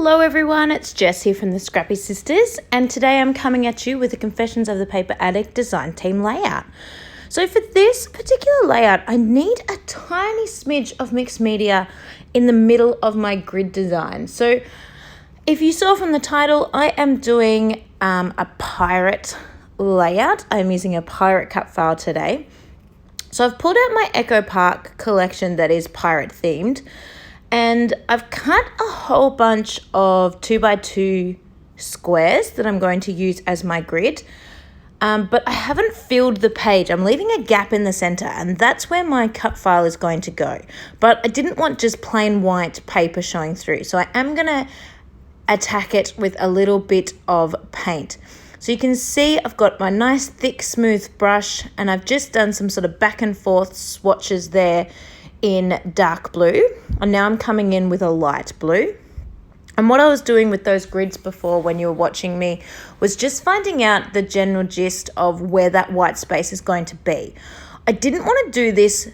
Hello everyone, it's Jess here from the Scrappy Sisters, and today I'm coming at you with the Confessions of the Paper Addict design team layout. So for this particular layout, I need a tiny smidge of mixed media in the middle of my grid design. So if you saw from the title, I am doing a pirate layout. I'm using a pirate cut file today. So I've pulled out my Echo Park collection that is pirate themed, and I've cut a whole bunch of 2x2 squares that I'm going to use as my grid. But I haven't filled the page. I'm leaving a gap in the center, and that's where my cut file is going to go. But I didn't want just plain white paper showing through, so I am going to attack it with a little bit of paint. So you can see I've got my nice thick smooth brush, and I've just done some sort of back and forth swatches there in dark blue, and now I'm coming in with a light blue. And what I was doing with those grids before when you were watching me was just finding out the general gist of where that white space is going to be. I didn't want to do this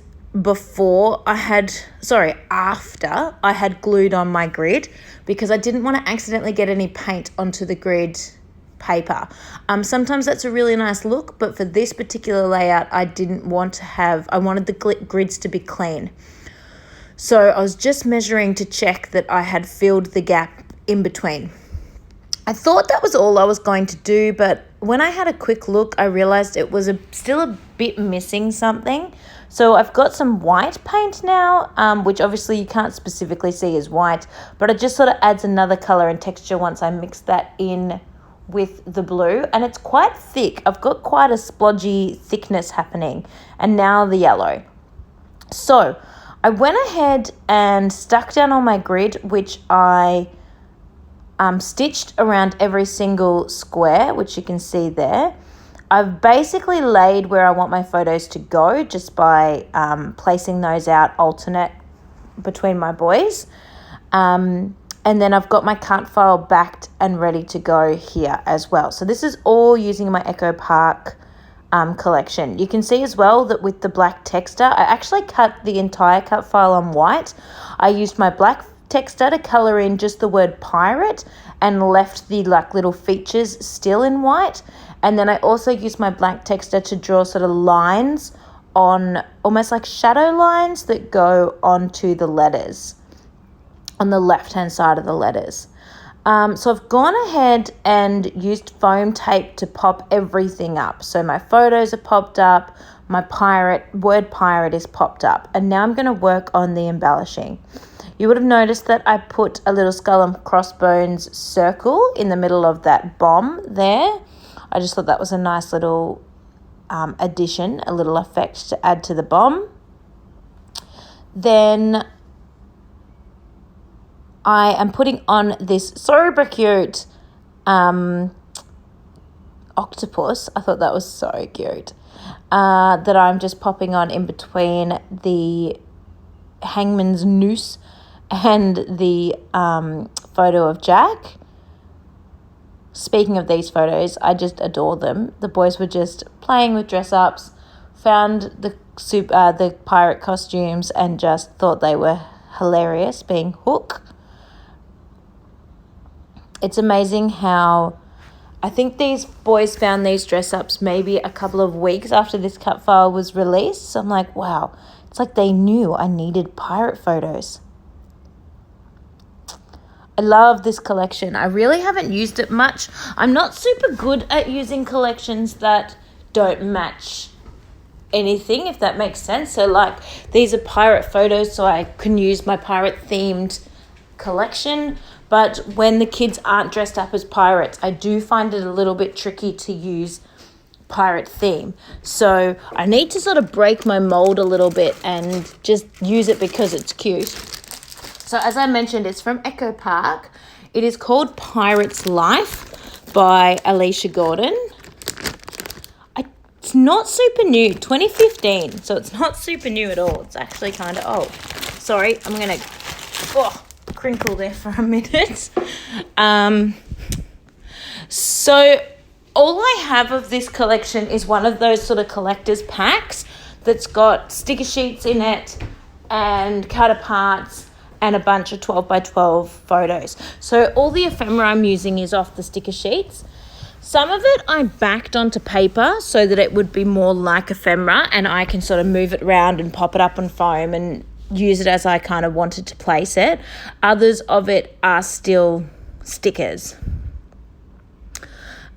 after I had glued on my grid, because I didn't want to accidentally get any paint onto the grid paper. Sometimes that's a really nice look, but for this particular layout, I wanted the grids to be clean. So I was just measuring to check that I had filled the gap in between. I thought that was all I was going to do, but when I had a quick look, I realized it was still a bit missing something. So I've got some white paint now, which obviously you can't specifically see as white, but it just sort of adds another color and texture once I mix that in with the blue, and it's quite thick. I've got quite a splodgy thickness happening, and now the yellow. So I went ahead and stuck down on my grid, which I stitched around every single square, which you can see there. I've basically laid where I want my photos to go just by placing those out alternate between my boys. And then I've got my cut file backed and ready to go here as well. So this is all using my Echo Park collection. You can see as well that with the black texture, I actually cut the entire cut file on white. I used my black texture to color in just the word pirate and left the little features still in white. And then I also used my black texture to draw sort of lines on, almost like shadow lines that go onto the letters on the left-hand side of the letters. So I've gone ahead and used foam tape to pop everything up. So my photos are popped up, my word pirate is popped up, and now I'm going to work on the embellishing. You would have noticed that I put a little skull and crossbones circle in the middle of that bomb there. I just thought that was a nice little addition, a little effect to add to the bomb. Then I am putting on this super cute octopus. I thought that was so cute. That I'm just popping on in between the hangman's noose and the photo of Jack. Speaking of these photos, I just adore them. The boys were just playing with dress-ups, found the pirate costumes, and just thought they were hilarious, being Hook. It's amazing how I think these boys found these dress-ups maybe a couple of weeks after this cut file was released. So I'm like, wow, it's like they knew I needed pirate photos. I love this collection. I really haven't used it much. I'm not super good at using collections that don't match anything, if that makes sense. So like these are pirate photos, so I can use my pirate themed collection. But when the kids aren't dressed up as pirates, I do find it a little bit tricky to use pirate theme. So I need to sort of break my mold a little bit and just use it because it's cute. So as I mentioned, it's from Echo Park. It is called Pirate's Life by Alicia Gordon. It's not super new, 2015, so it's not super new at all. It's actually kind of old. Sorry, I'm going to crinkle there for a minute. So all I have of this collection is one of those sort of collector's packs that's got sticker sheets in it and cut aparts and a bunch of 12 by 12 photos. So all the ephemera I'm using is off the sticker sheets. Some of it I backed onto paper so that it would be more like ephemera, and I can sort of move it around and pop it up on foam and use it as I kind of wanted to place it. Others of it are still stickers.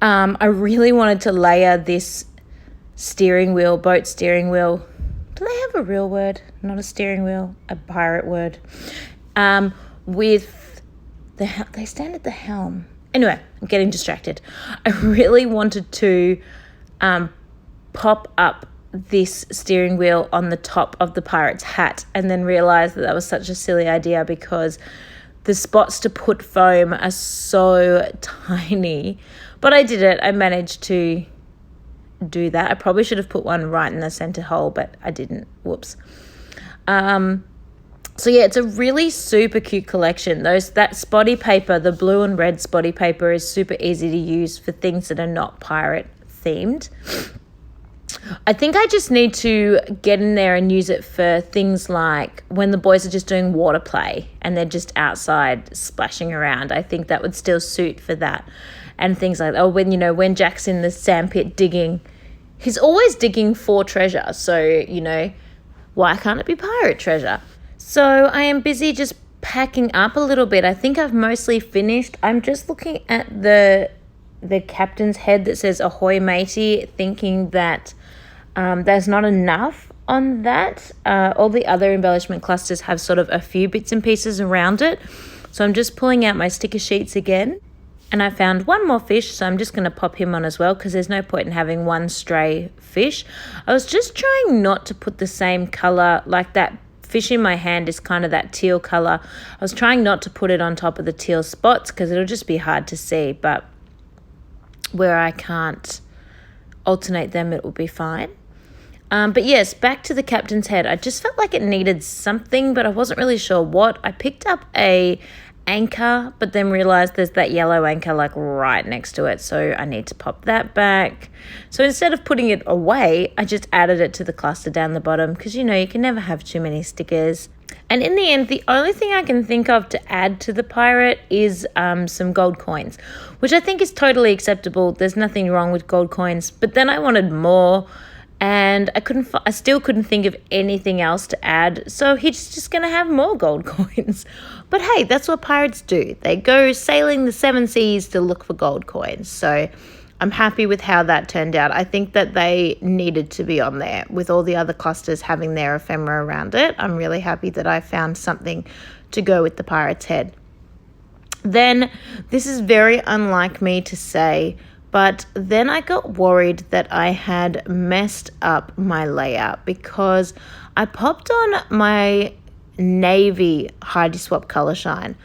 I really wanted to layer this boat steering wheel. Do they have a real word? Not a steering wheel, a pirate word. With they stand at the helm. Anyway, I'm getting distracted. I really wanted to pop up this steering wheel on the top of the pirate's hat, and then realized that was such a silly idea because the spots to put foam are so tiny. But I did it. I managed to do that. I probably should have put one right in the center hole, but I didn't. Whoops. So yeah, it's a really super cute collection. That spotty paper, the blue and red spotty paper, is super easy to use for things that are not pirate themed. I think I just need to get in there and use it for things like when the boys are just doing water play and they're just outside splashing around. I think that would still suit for that. And things like, when Jack's in the sandpit digging, he's always digging for treasure. So, why can't it be pirate treasure? So I am busy just packing up a little bit. I think I've mostly finished. I'm just looking at the captain's head that says ahoy matey, thinking that there's not enough on that. All the other embellishment clusters have sort of a few bits and pieces around it. So I'm just pulling out my sticker sheets again. And I found one more fish, so I'm just going to pop him on as well because there's no point in having one stray fish. I was just trying not to put the same colour, like that fish in my hand is kind of that teal colour. I was trying not to put it on top of the teal spots because it'll just be hard to see, but where I can't alternate them, it will be fine. But yes, back to the captain's head. I just felt like it needed something, but I wasn't really sure what. I picked up a anchor, but then realized there's that yellow anchor like right next to it, so I need to pop that back. So instead of putting it away, I just added it to the cluster down the bottom because you can never have too many stickers. And in the end, the only thing I can think of to add to the pirate is some gold coins, which I think is totally acceptable. There's nothing wrong with gold coins, but then I wanted more. And I still couldn't think of anything else to add, so he's just going to have more gold coins. But hey, that's what pirates do. They go sailing the seven seas to look for gold coins. So I'm happy with how that turned out. I think that they needed to be on there with all the other clusters having their ephemera around it. I'm really happy that I found something to go with the pirate's head. Then, this is very unlike me to say, but then I got worried that I had messed up my layout because I popped on my navy Heidi Swap Color Shine,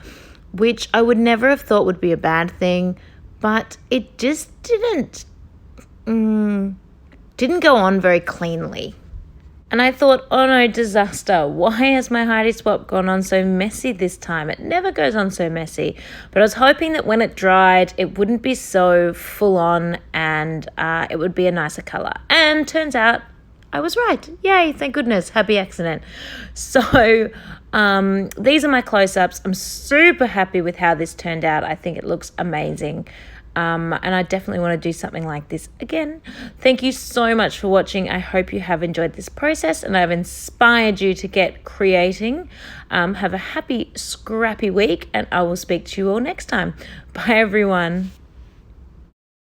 which I would never have thought would be a bad thing, but it just didn't go on very cleanly. And I thought, oh no, disaster. Why has my Heidi Swap gone on so messy this time? It never goes on so messy. But I was hoping that when it dried, it wouldn't be so full on and it would be a nicer colour. And turns out I was right. Yay, thank goodness. Happy accident. So these are my close-ups. I'm super happy with how this turned out. I think it looks amazing. And I definitely want to do something like this again. Thank you so much for watching. I hope you have enjoyed this process and I've inspired you to get creating. Have a happy, scrappy week, and I will speak to you all next time. Bye, everyone.